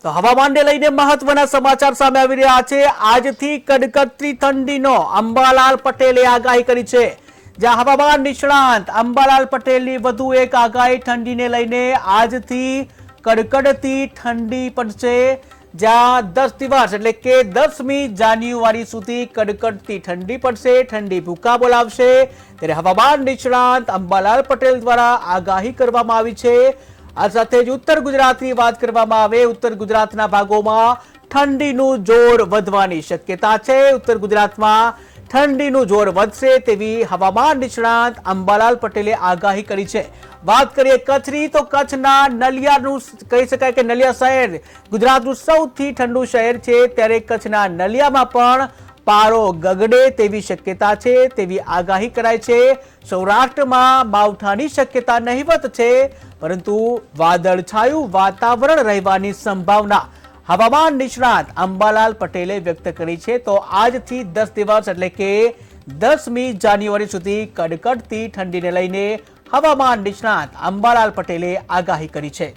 તો હવામાનને લઈને મહત્વના સમાચાર સામે આવી રહ્યા છે। આજથી કડકડતી ઠંડીનો અંબાલાલ પટેલે આગાહી કરી છે। જ્યાં હવામાન નિષ્ણાંત અંબાલાલ પટેલની વધુ એક આગાહી ઠંડીને લઈને આજથી કડકડતી ઠંડી પડશે। જ્યાં 10 દિવસ એટલે કે 10મી જાન્યુઆરી સુધી કડકડતી ઠંડી પડશે, ઠંડી ભૂકા બોલાવશે। ત્યારે હવામાન નિષ્ણાંત અંબાલાલ પટેલ દ્વારા આગાહી કરવામાં આવી છે। આ સાથે જ ઉત્તર ગુજરાતની વાત કરવામાં આવે, ઉત્તર ગુજરાતના ભાગોમાં ઠંડીનું જોર વધવાની શક્યતા છે। ઉત્તર ગુજરાતમાં ઠંડીનું જોર વધશે તેવી હવામાન નિષ્ણાંત અંબાલાલ પટેલે આગાહી કરી છે। વાત કરીએ કચ્છની તો કચ્છના નલિયાનું કહી શકાય કે નલિયા શહેર ગુજરાતનું સૌથી ઠંડુ શહેર છે। ત્યારે કચ્છના નલિયામાં પણ પારો ગગડે તેવી શક્યતા છે તેવી આગાહી કરાઈ છે। સૌરાષ્ટ્રમાં માવઠાની શક્યતા નહિવત છે, પરંતુ વાદળછાયું વાતાવરણ રહેવાની સંભાવના હવામાન નિષ્ણાત અંબાલાલ પટેલે વ્યક્ત કરી છે। તો આજથી 10 દિવસ એટલે કે 10મી જાન્યુઆરી સુધી કડકડતી ઠંડીને લઈને હવામાન નિષ્ણાત અંબાલાલ પટેલે આગાહી કરી છે।